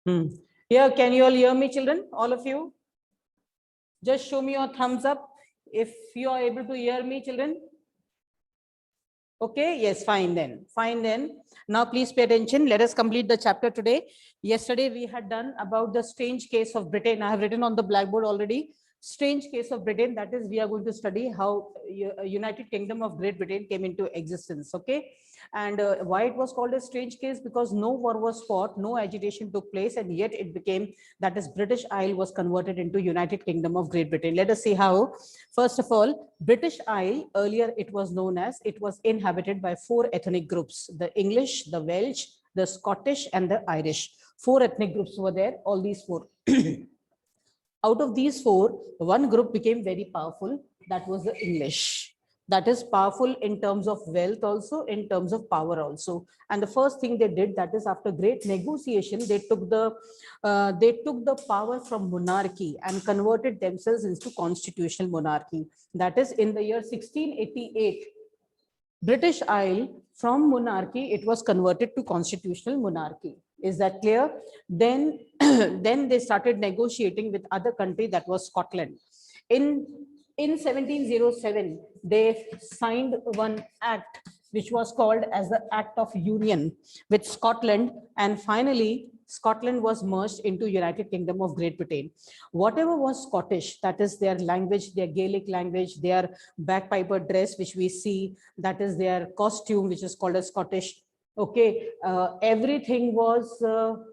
Here, can you all hear me, children? All of you? Just show me your thumbs up if you are able to hear me, children. Okay, yes, fine then. Fine then. Now, please pay attention. Let us complete the chapter today. Yesterday, we had done about the strange case of Britain. I have written on the blackboard already. Strange case of Britain. That is, we are going to study how United Kingdom of Great Britain came into existence. Okay. And why it was called a strange case? Because no war was fought, no agitation took place, and yet it became, that is, British Isle was converted into United Kingdom of Great Britain. Let us see how. First of all, British Isle, earlier it was known as, it was inhabited by 4 ethnic groups: the English, the Welsh, the Scottish, and the Irish. 4 ethnic groups were there, all these 4. Out of these 4, one group became very powerful, that was the English. That is powerful in terms of wealth also, in terms of power also. And the first thing they did, that is, after great negotiation, they took the power from monarchy and converted themselves into constitutional monarchy. That is, in the year 1688, British Isle, from monarchy, it was converted to constitutional monarchy. Is that clear? Then, then they started negotiating with other country, that was Scotland. In 1707, they signed one act which was called as the Act of Union with Scotland, and finally Scotland was merged into United Kingdom of Great Britain. Whatever was Scottish, that is their language, their Gaelic language, their bagpiper dress, which we see, that is their costume, which is called as Scottish. Okay, everything was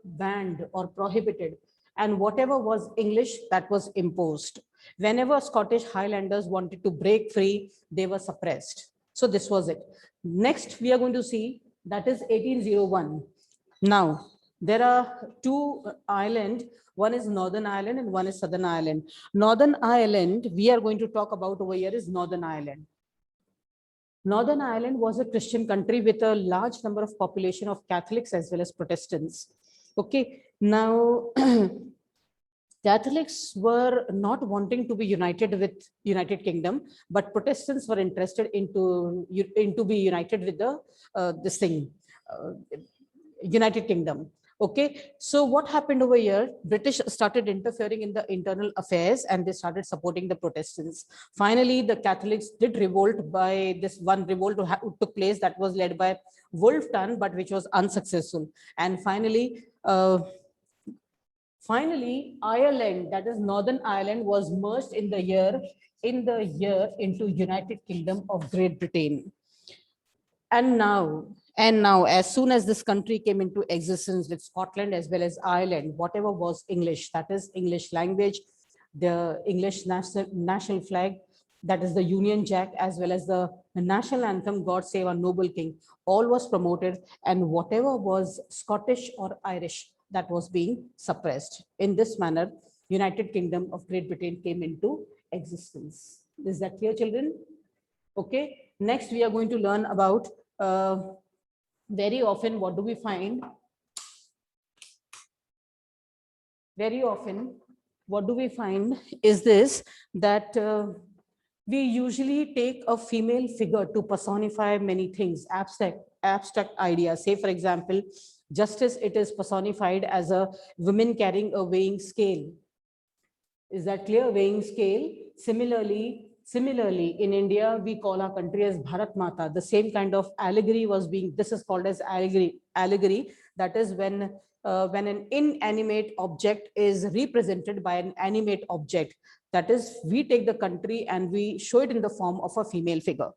banned or prohibited, and whatever was English, that was imposed. Whenever Scottish Highlanders wanted to break free, they were suppressed. So this was it. Next, we are going to see, that is 1801. Now, there are 2 islands. One is Northern Ireland and one is Southern Ireland. Northern Ireland, we are going to talk about over here, is Northern Ireland. Northern Ireland was a Christian country with a large number of population of Catholics as well as Protestants. Okay, now Catholics were not wanting to be united with United Kingdom, but Protestants were interested into be united with the United Kingdom. Okay, so what happened over here? British started interfering in the internal affairs and they started supporting the Protestants. Finally, the Catholics did revolt. By this one revolt took place, that was led by Wolfe, but which was unsuccessful. And finally, Ireland, that is Northern Ireland, was merged in the year into United Kingdom of Great Britain. And now, as soon as this country came into existence with Scotland as well as Ireland, whatever was English, that is English language, the English national flag, that is the Union Jack, as well as the national anthem, God Save Our Noble King, all was promoted, and whatever was Scottish or Irish, that was being suppressed. In this manner, United Kingdom of Great Britain came into existence. Is that clear, children? Okay. Next, we are going to learn about very often what do we find? Very often, what do we find is this, that we usually take a female figure to personify many things, abstract ideas. Say, for example, justice, it is personified as a woman carrying a weighing scale. Is that clear? Weighing scale. Similarly, in India, we call our country as Bharat Mata. The same kind of allegory was being, this is called as allegory. That is when an inanimate object is represented by an animate object. That is, we take the country and we show it in the form of a female figure.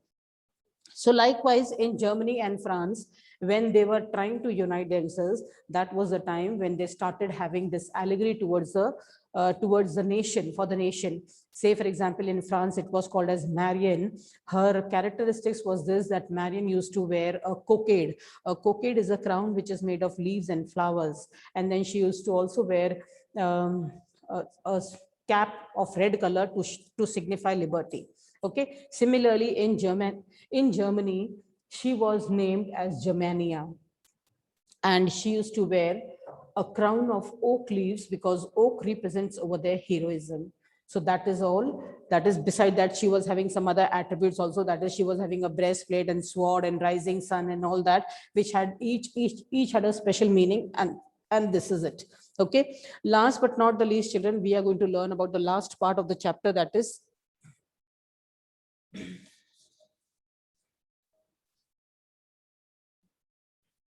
So likewise, in Germany and France, when they were trying to unite themselves, that was the time when they started having this allegory towards the nation, for the nation. Say, for example, in France, it was called as Marianne. Her characteristics was this, that Marianne used to wear a cockade. A cockade is a crown which is made of leaves and flowers. And then she used to also wear a cap of red color to signify liberty. Okay. Similarly, in Germany, she was named as Germania, and she used to wear a crown of oak leaves because oak represents over their heroism. So that is all. That is, beside that, she was having some other attributes also. That is, she was having a breastplate and sword and rising sun and all that, which had each had a special meaning. And And this is it. Okay. Last but not the least, children, we are going to learn about the last part of the chapter, that is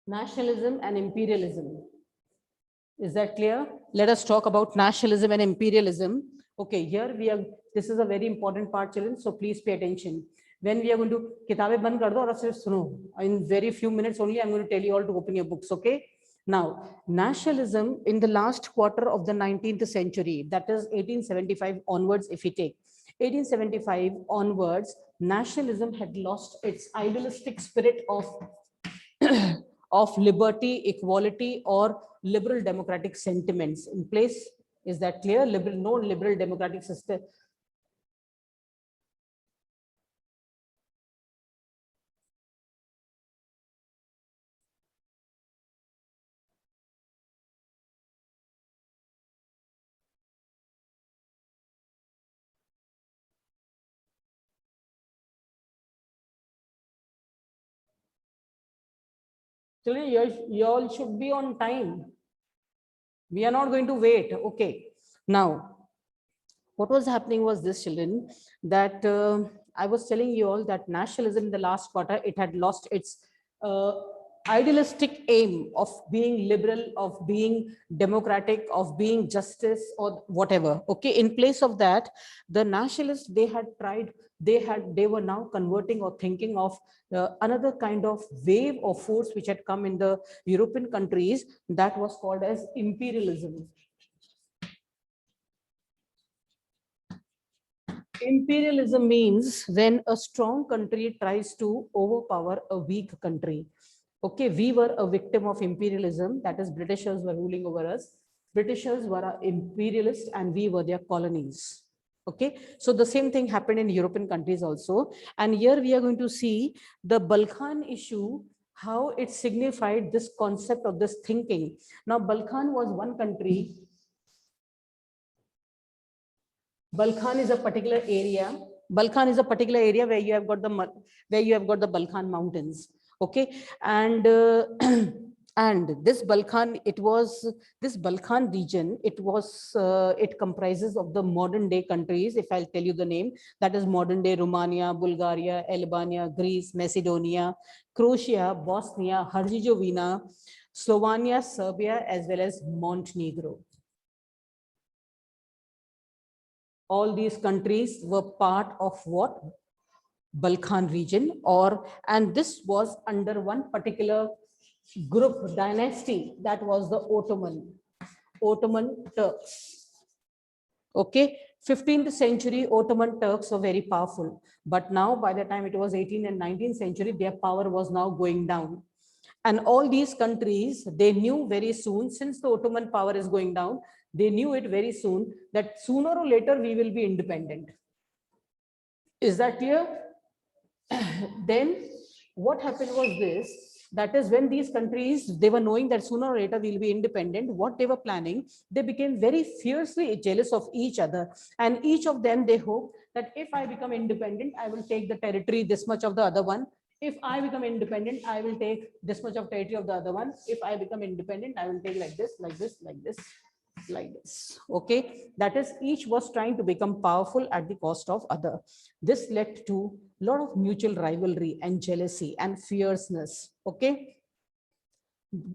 nationalism and imperialism. Is that clear? Let us talk about nationalism and imperialism. Okay, here we are. This is a very important part, children. So please pay attention. When we are going to किताबें बंद कर दो और सिर्फ सुनो. In very few minutes only, I'm going to tell you all to open your books. Okay. Now, nationalism in the last quarter of the 19th century, that is 1875 onwards, if we take 1875 onwards, nationalism had lost its idealistic spirit of of liberty, equality, or liberal democratic sentiments in place. Is that clear? Liberal, no liberal democratic system. Children, you all should be on time. We are not going to wait. Okay. Now, what was happening was this, children, that I was telling you all that nationalism in the last quarter, it had lost its uh, idealistic aim of being liberal, of being democratic, of being justice, or whatever. Okay. In place of that, the nationalists, they had tried, they were now converting or thinking of another kind of wave of force which had come in the European countries, that was called as imperialism. Imperialism means when a strong country tries to overpower a weak country. Okay, we were a victim of imperialism, that is Britishers were ruling over us. Britishers were imperialists and we were their colonies. Okay, so the same thing happened in European countries also. And here we are going to see the Balkan issue, how it signified this concept of this thinking. Now, Balkan was one country. Balkan is a particular area. Balkan is a particular area where you have got the Balkan mountains. Okay, and and this Balkan, this Balkan region. It comprises of the modern day countries. If I'll tell you the name, that is modern day Romania, Bulgaria, Albania, Greece, Macedonia, Croatia, Bosnia, Herzegovina, Slovenia, Serbia, as well as Montenegro. All these countries were part of what? Balkan region, and this was under one particular group dynasty, that was the Ottoman Turks. Okay, 15th century Ottoman Turks were very powerful, but now by the time it was 18th and 19th century, their power was now going down. And all these countries, they knew very soon, since the Ottoman power is going down, they knew it very soon that sooner or later we will be independent. Is that clear? Then what happened was this, that is when these countries, they were knowing that sooner or later we'll be independent, what they were planning, they became very fiercely jealous of each other. And each of them, they hoped that if I become independent, I will take the territory this much of the other one. If I become independent, I will take this much of territory of the other one. If I become independent, I will take like this, like this, like this, like this. Okay, that is, each was trying to become powerful at the cost of other. This led to a lot of mutual rivalry and jealousy and fierceness. Okay,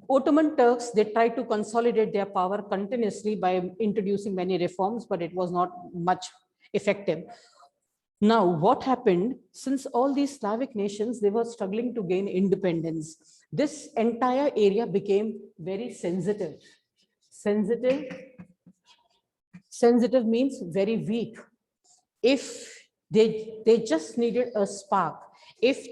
Ottoman Turks, they tried to consolidate their power continuously by introducing many reforms, but it was not much effective. Now, what happened, since all these Slavic nations, they were struggling to gain independence, this entire area became very sensitive. Sensitive means very weak. If they just needed a spark, if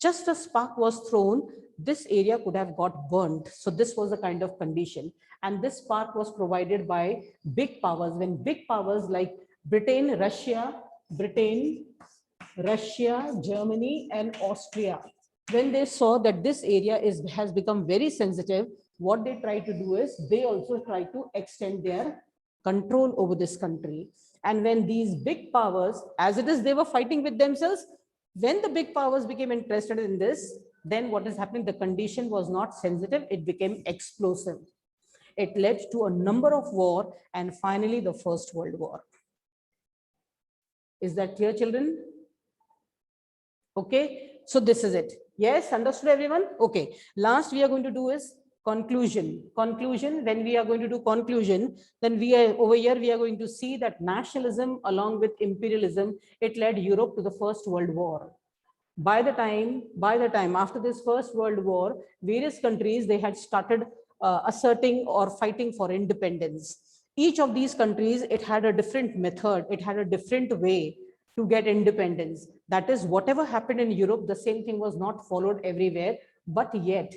just a spark was thrown, this area could have got burned. So this was the kind of condition. And this spark was provided by big powers. When big powers like Britain, Russia, Germany, and Austria, when they saw that this area has become very sensitive, what they try to do is they also try to extend their control over this country. And when these big powers, as it is, they were fighting with themselves, when the big powers became interested in this, then what is happening? The condition was not sensitive, it became explosive. It led to a number of wars and finally the First World War. Is that clear, children? Okay, so this is it. Yes, understood everyone? Okay, last we are going to do is conclusion. Conclusion, when we are going to do conclusion, then we are over here, we are going to see that nationalism along with imperialism, it led Europe to the First World War. By the time after this First World War, various countries, they had started asserting or fighting for independence. Each of these countries, it had a different method, it had a different way to get independence. That is, whatever happened in Europe, the same thing was not followed everywhere, but yet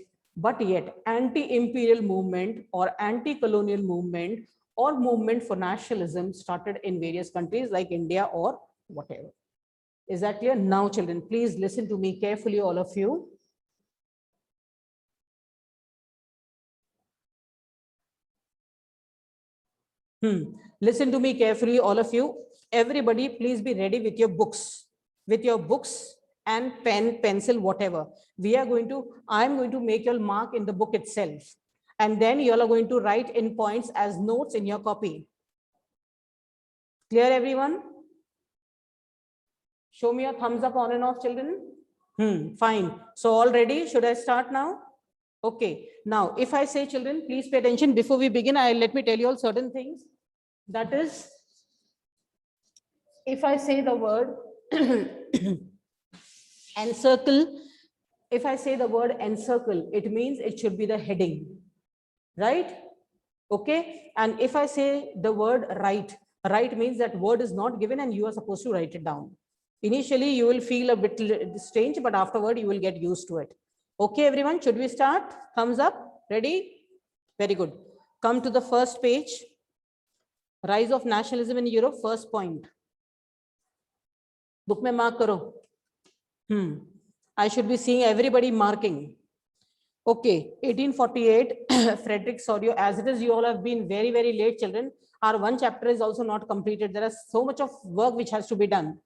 anti-imperial movement or anti-colonial movement or movement for nationalism started in various countries like India or whatever. Is that clear? Now, children, please listen to me carefully, all of you. Listen to me carefully, all of you. Everybody, please be ready with your books. With your books and pen, pencil, whatever. I'm going to make your mark in the book itself. And then you all are going to write in points as notes in your copy. Clear, everyone? Show me a thumbs up on and off, children. Fine. So all ready? Should I start now? Okay. Now, if I say, children, please pay attention. Before we begin, let me tell you all certain things. That is, if I say the word encircle, if I say the word encircle, it means it should be the heading, right? Okay. And if I say the word write, write means that word is not given and you are supposed to write it down. Initially, you will feel a bit strange, but afterward, you will get used to it. Okay, everyone, should we start? Thumbs up. Ready? Very good. Come to the first page. Rise of nationalism in Europe, first point. Book mein mark karo. I should be seeing everybody marking. Okay, 1848, Frederick Sorio. As it is, you all have been very, very late, children. Our one chapter is also not completed. There is so much of work which has to be done.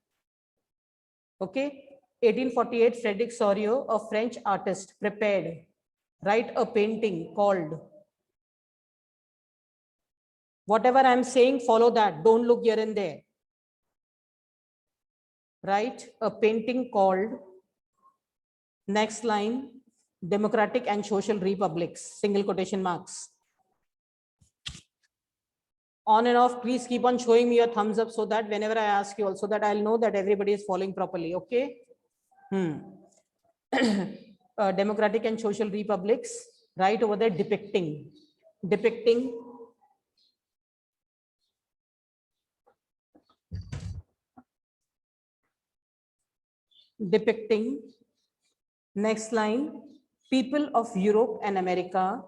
Okay, 1848, Frederick Sorio, a French artist, prepared, write a painting called. Whatever I'm saying, follow that. Don't look here and there. Write a painting called, next line, Democratic and Social Republics, single quotation marks. On and off, please keep on showing me your thumbs up so that whenever I ask you also that I'll know that everybody is following properly, okay? Democratic and Social Republics, right over there, depicting. Next line, people of Europe and America,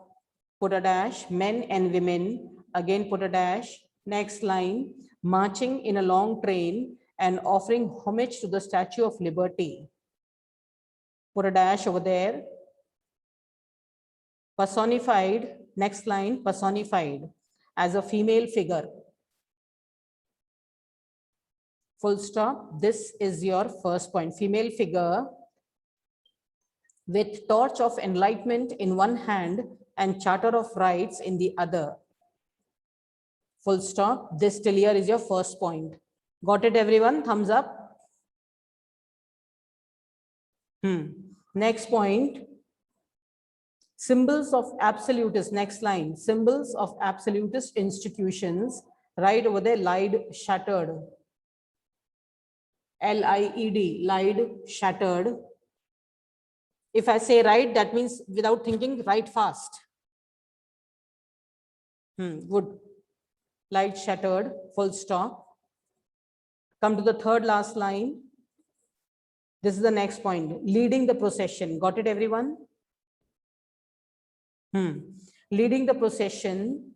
put a dash, men and women, again put a dash. Next line, marching in a long train and offering homage to the Statue of Liberty. Put a dash over there. Personified, next line, personified as a female figure. Full stop. This is your first point. Female figure with torch of enlightenment in one hand and charter of rights in the other. Full stop. This till here is your first point. Got it, everyone? Thumbs up. Next point. Symbols of absolutist, next line. Symbols of absolutist institutions, right over there, lied, shattered. L-I-E-D, lied, shattered. If I say right, that means without thinking, write fast. Good. Light shattered, full stop. Come to the third last line. This is the next point. Leading the procession. Got it, everyone? Leading the procession.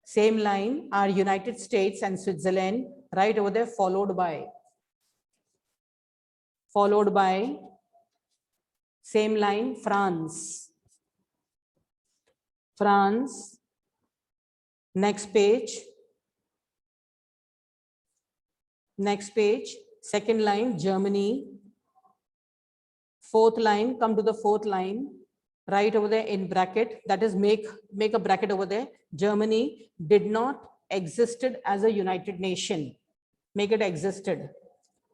Same line are United States and Switzerland. Right over there, followed by. Same line, France. Next page. Second line, Germany. Fourth line, come to the fourth line. Right over there in bracket, that is make a bracket over there. Germany did not existed as a united nation. Make it existed.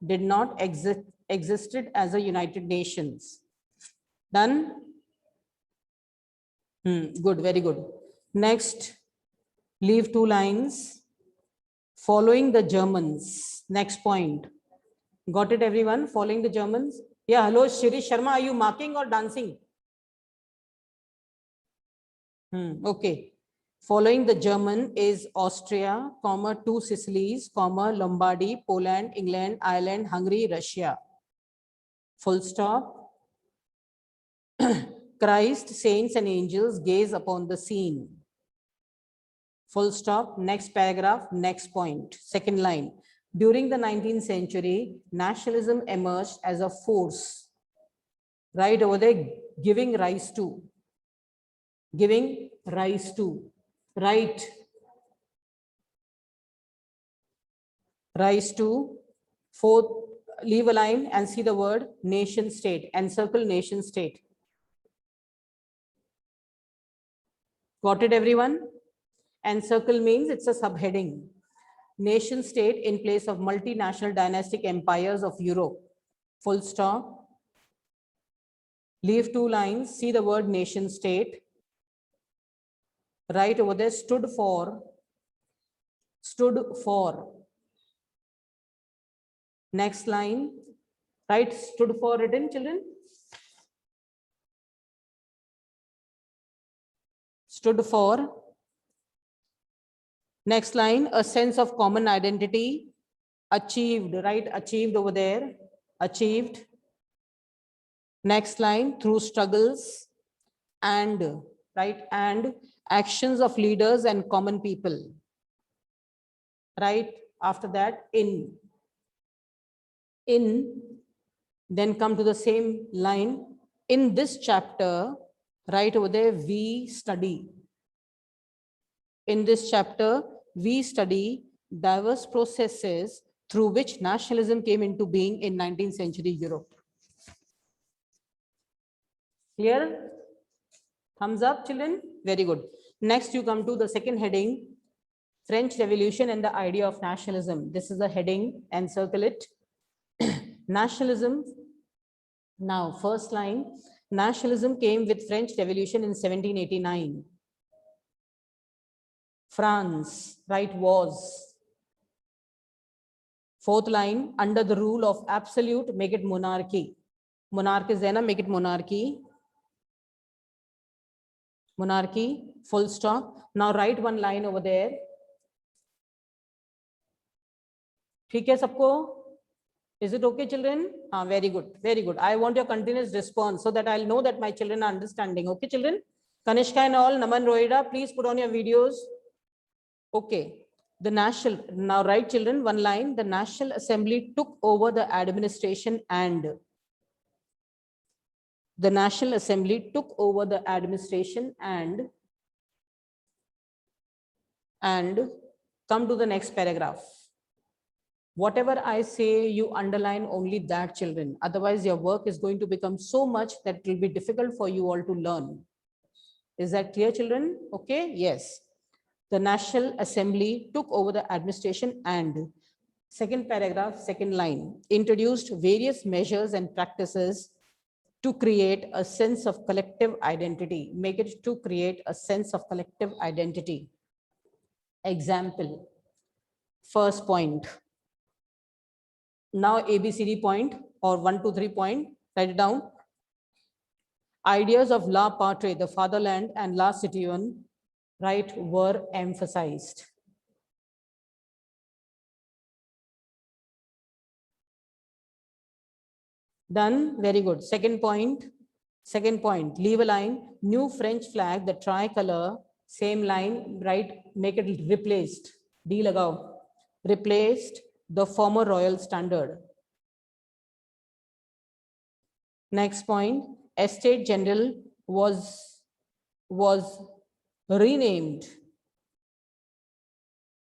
Did not existed as a United Nations. Done? Good, very good. Next, leave 2 lines. Following the Germans. Next point. Got it, everyone? Following the Germans? Yeah, hello, Shirish Sharma. Are you marking or dancing? Okay. Following the German is Austria, comma, 2 Sicilies, comma, Lombardy, Poland, England, Ireland, Hungary, Russia. Full stop. Christ, saints and angels gaze upon the scene. Full stop. Next paragraph, next point. Second line. During the 19th century, nationalism emerged as a force. Right over there, giving rise to. Giving rise to. Right. Rise to. Fourth, leave a line and see the word nation state. Encircle nation state. Got it, everyone? Encircle means it's a subheading. Nation state in place of multinational dynastic empires of Europe. Full stop. Leave 2 lines. See the word nation state. Right over there, stood for. Stood for. Next line. Right, stood for written, children. Stood for. Next line, a sense of common identity. Achieved, right? Achieved over there. Achieved. Next line, through struggles and, right? And actions of leaders and common people. Right? After that, in. Then come to the same line. In this chapter, right over there, we study. In this chapter, we study diverse processes through which nationalism came into being in 19th century Europe. Clear? Thumbs up, children. Very good. Next, you come to the second heading, French Revolution and the idea of nationalism. This is the heading, and circle it. Nationalism. Now, first line, nationalism came with French Revolution in 1789. France, right, was. Fourth line, under the rule of absolute, make it monarchy. Monarch is there, na? Make it monarchy. Monarchy, full stop. Now write 1 line over there. ठीक है सबको? Is it okay, children? Very good, very good. I want your continuous response so that I'll know that my children are understanding. Okay, children? Kanishka and all, Naman, Roida, please put on your videos. Okay. The national, now write, children, 1 line. The National Assembly took over the administration and. The National Assembly took over the administration and come to the next paragraph. Whatever I say, you underline only that, children. Otherwise, your work is going to become so much that it will be difficult for you all to learn. Is that clear, children? Okay, yes. The National Assembly took over the administration and, second paragraph, second line, introduced various measures and practices to create a sense of collective identity. Make it to create a sense of collective identity. Example, first point. Now ABCD point or 1, 2, 3 point, write it down. Ideas of la patrie, the fatherland, and la citoyenne, right, were emphasized. Done, very good. Second point, leave a line, new French flag, the tricolor, same line, right, make it replaced, D lagao, replaced the former royal standard. Next point, Estate General was renamed.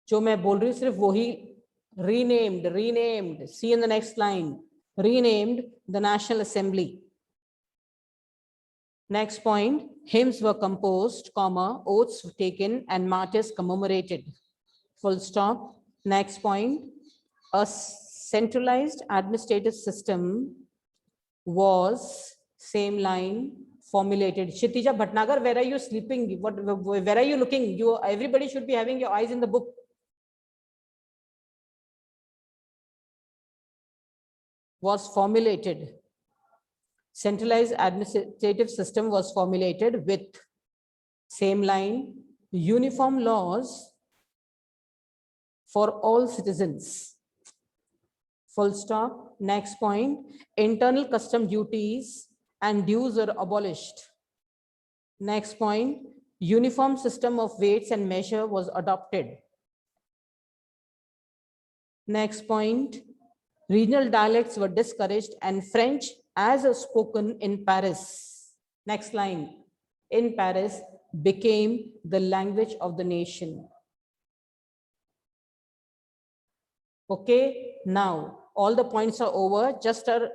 जो मैं बोल रही हूँ सिर्फ वही, renamed. See in the next line, renamed the National Assembly. Next point, hymns were composed, comma, oaths taken, and martyrs commemorated. Full stop. Next point, a centralized administrative system was, same line, formulated. Kshitija Bhatnagar, where are you sleeping? Where are you looking? Everybody should be having your eyes in the book. Was formulated. Centralized administrative system was formulated with, same line, uniform laws for all citizens. Full stop. Next point, internal custom duties and dues are abolished. Next point, uniform system of weights and measure was adopted. Next point, regional dialects were discouraged and French as a spoken in Paris. Next line, in Paris became the language of the nation. Okay, now all the points are over, just a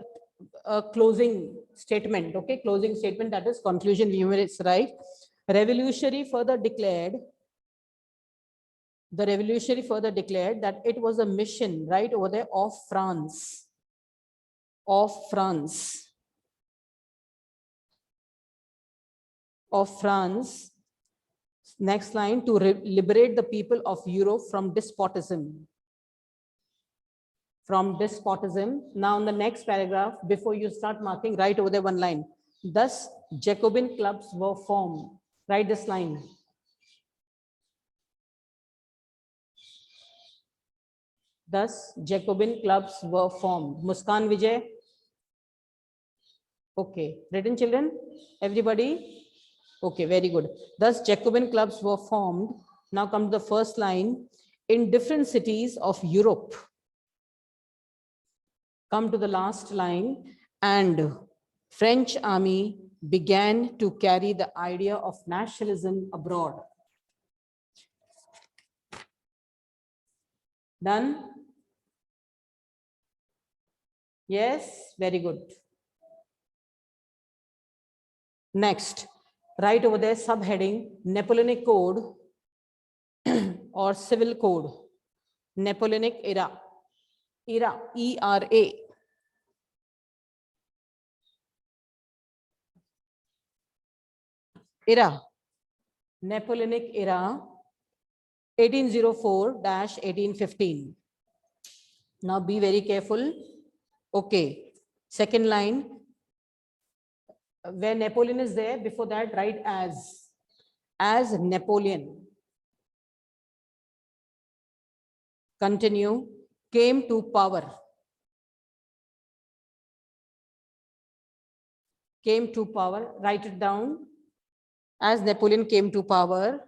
closing statement. Okay, closing statement, that is conclusion, we will write. The revolutionary further declared that it was a mission right over there of France. Next line, to liberate the people of Europe from despotism. Now in the next paragraph, before you start marking, write over there one line. Thus, Jacobin clubs were formed. Write this line. Thus, Jacobin clubs were formed. Muskan Vijay. Okay, written children, everybody? Okay, very good. Thus, Jacobin clubs were formed. Now come to the first line. In different cities of Europe. Come to the last line. And French army began to carry the idea of nationalism abroad. Done? Yes, very good. Next, right over there, subheading, Napoleonic Code or Civil Code. Napoleonic era. ERA. Era. Napoleonic era, 1804-1815. Now be very careful. Okay. Second line, where Napoleon is there, before that write as Napoleon. Continue. Came to power. Write it down. As Napoleon came to power,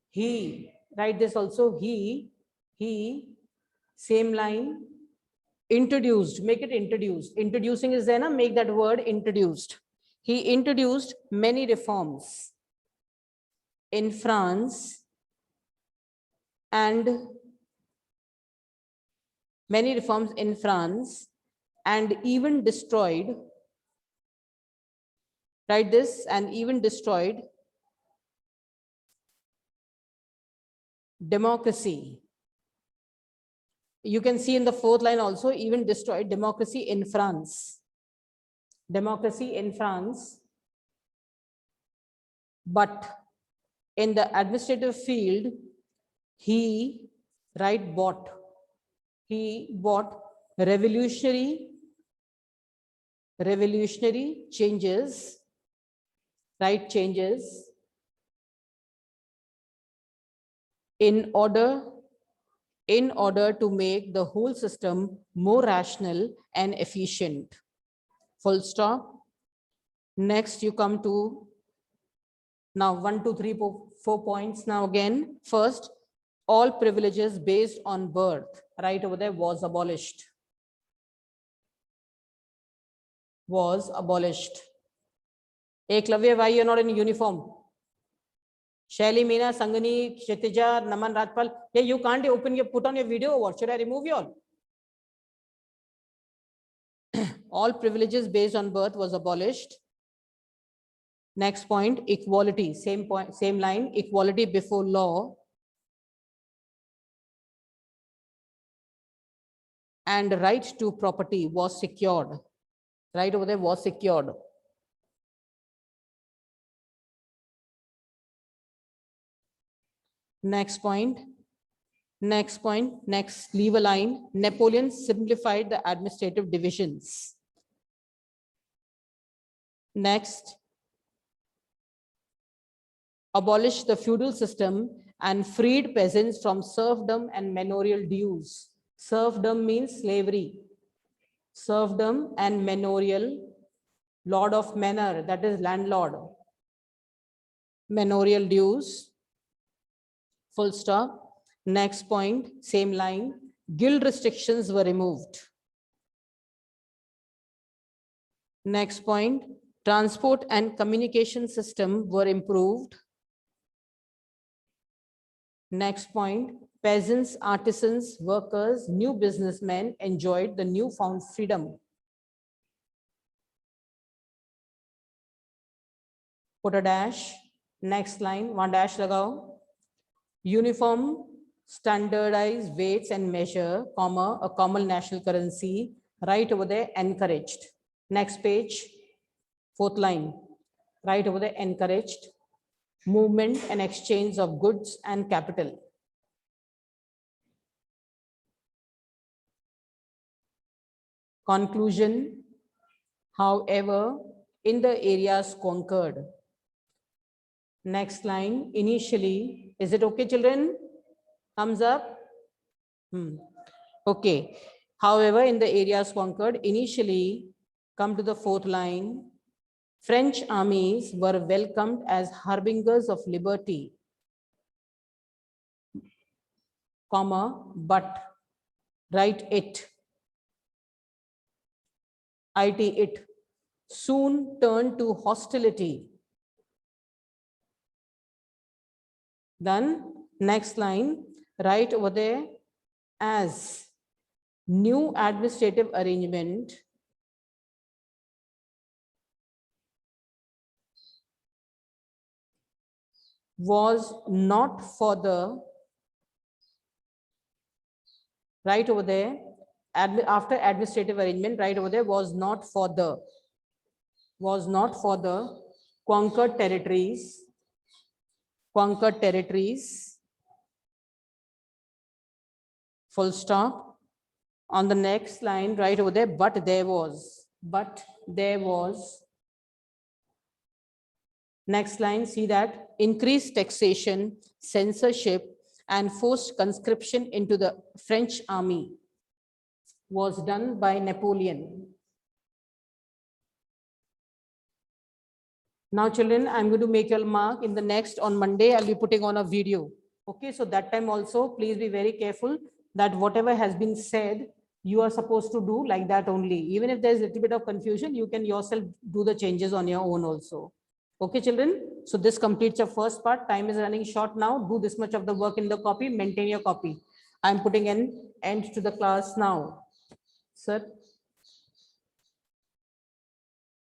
he, write this also, he, same line, introduced, make it introduced. Introducing is there, na? Make that word introduced. He introduced many reforms in France and even destroyed, write this, and even destroyed democracy. You can see in the fourth line also, even destroyed democracy in France. But in the administrative field, he bought revolutionary changes, in order to make the whole system more rational and efficient. Full stop. Next, you come to now 1, 2, 3, 4 points. Now again, first, all privileges based on birth, right over there, was abolished. Eklavya, why you're not in uniform? Shaili, Meena, Sangani, Kshitija, Naman, Rajpal. Yeah, you can't put on your video, or what? Should I remove you all? all privileges based on birth was abolished. Next point, equality, same point, same line, equality before law and right to property was secured. Right over there was secured. Next point, next leave a line. Napoleon simplified the administrative divisions. Next, abolished the feudal system and freed peasants from serfdom and manorial dues. Serfdom means slavery. Serfdom and manorial, lord of manor, that is landlord. Manorial dues, full stop. Next point, same line, guild restrictions were removed. Next point, transport and communication system were improved. Next point, peasants, artisans, workers, new businessmen enjoyed the newfound freedom. Put a dash. Next line, one dash lagao. Uniform, standardized weights and measure, comma, a common national currency, right over there, encouraged. Next page, fourth line, right over there, encouraged movement and exchange of goods and capital. Conclusion, however, in the areas conquered. Next line, initially, is it okay, children? Thumbs up. Okay. However, in the areas conquered, initially, come to the fourth line, French armies were welcomed as harbingers of liberty, comma, but write it, it soon turned to hostility. Then next line, right over there, as new administrative arrangement was not for the, right over there, after administrative arrangement, right over there, was not for the conquered territories, full stop. On the next line, right over there, but there was. Next line, see that increased taxation, censorship, and forced conscription into the French army was done by Napoleon. Now, children, I'm going to make your mark in the next, on Monday, I'll be putting on a video. Okay, so that time also, please be very careful that whatever has been said, you are supposed to do like that only. Even if there's a little bit of confusion, you can yourself do the changes on your own also. Okay, children, so this completes your first part. Time is running short now. Do this much of the work in the copy, maintain your copy. I'm putting an end to the class now. Sir.